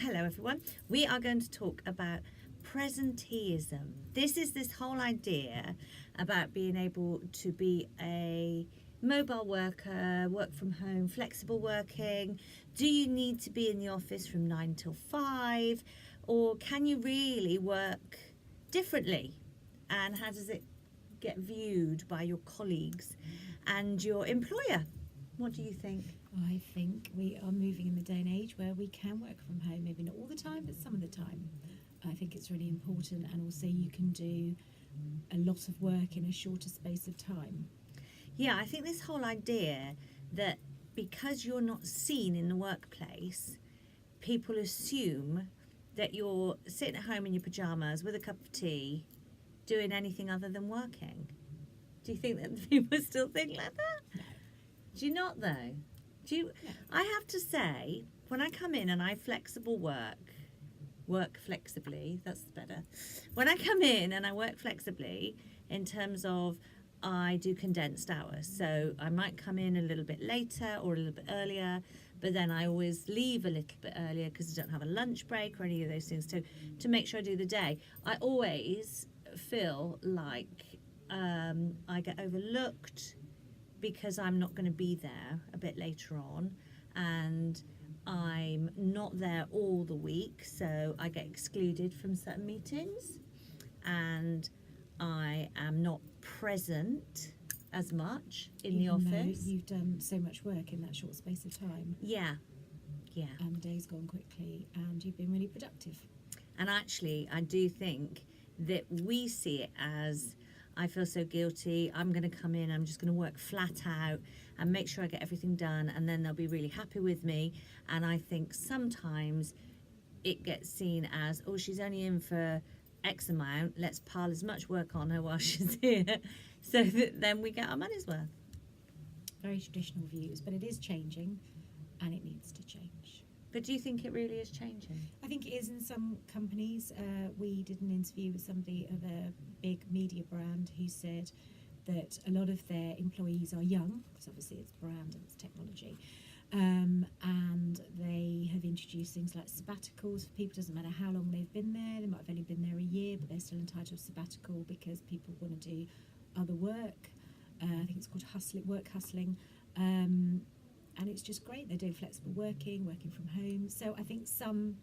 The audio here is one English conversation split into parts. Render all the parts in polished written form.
Hello everyone. We are going to talk about presenteeism. This is this whole idea about being able to be a mobile worker, work from home, flexible working. Do you need to be in the office from 9 till 5, or can you really work differently? And how does it get viewed by your colleagues and your employer? What do you think? I think we are moving in the day and age where we can work from home, maybe not all the time, but some of the time. I think it's really important, and also you can do a lot of work in a shorter space of time. Yeah, I think this whole idea that because you're not seen in the workplace, people assume that you're sitting at home in your pyjamas with a cup of tea, doing anything other than working. Do you think that people still think like that? No. Do you not, though? Do you? No. I have to say, when I come in and I flexible work flexibly, that's better. When I come in and I work flexibly in terms of I do condensed hours. So I might come in a little bit later or a little bit earlier, but then I always leave a little bit earlier because I don't have a lunch break or any of those things to make sure I do the day. I always feel like I get overlooked because I'm not going to be there a bit later on, and I'm not there all the week, so I get excluded from certain meetings, and I am not present as much in the Even though office. you've done so much work in that short space of time, Yeah, and the day's gone quickly, and you've been really productive. and actually I do think that we see it as, I feel so guilty, I'm going to come in, I'm just going to work flat out and make sure I get everything done, and then they'll be really happy with me. And I think sometimes it gets seen as, oh, she's only in for X amount, let's pile as much work on her while she's here, so that then we get our money's worth. Very traditional views, but it is changing, and it needs to change. But do you think it really is changing? I think it is in some companies. We did an interview with somebody of a big media brand who said that a lot of their employees are young, because obviously it's brand and it's technology, and they have introduced things like sabbaticals for people. Doesn't matter how long they've been there, they might have only been there a year, but they're still entitled to a sabbatical because people want to do other work. I think it's called work hustling. And it's just great. They're doing flexible working from home. So I think some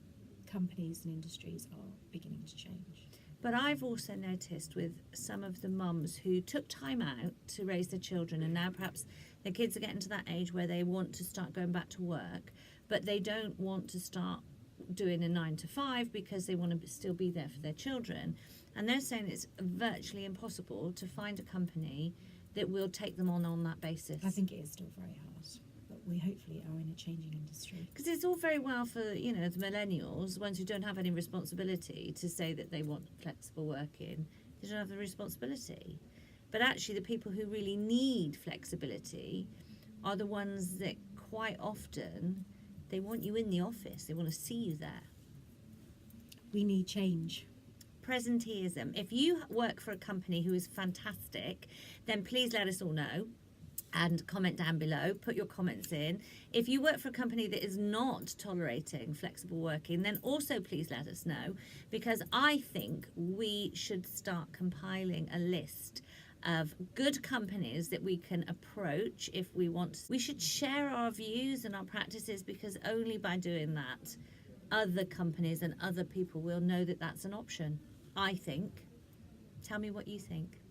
companies and industries are beginning to change. But I've also noticed with some of the mums who took time out to raise their children, and now perhaps their kids are getting to that age where they want to start going back to work, but they don't want to start doing a 9 to 5 because they want to still be there for their children. And they're saying it's virtually impossible to find a company that will take them on that basis. I think it is still very hard, but we hopefully are in a changing industry. Because it's all very well for, the millennials, ones who don't have any responsibility, to say that they want flexible working. They don't have the responsibility. But actually the people who really need flexibility are the ones that quite often, they want you in the office. They want to see you there. We need change. Presenteeism. If you work for a company who is fantastic, then please let us all know and comment down below. Put your comments in. If you work for a company that is not tolerating flexible working, then also please let us know, because I think we should start compiling a list of good companies that we can approach if we want. We should share our views and our practices, because only by doing that, other companies and other people will know that that's an option, I think. Tell me what you think.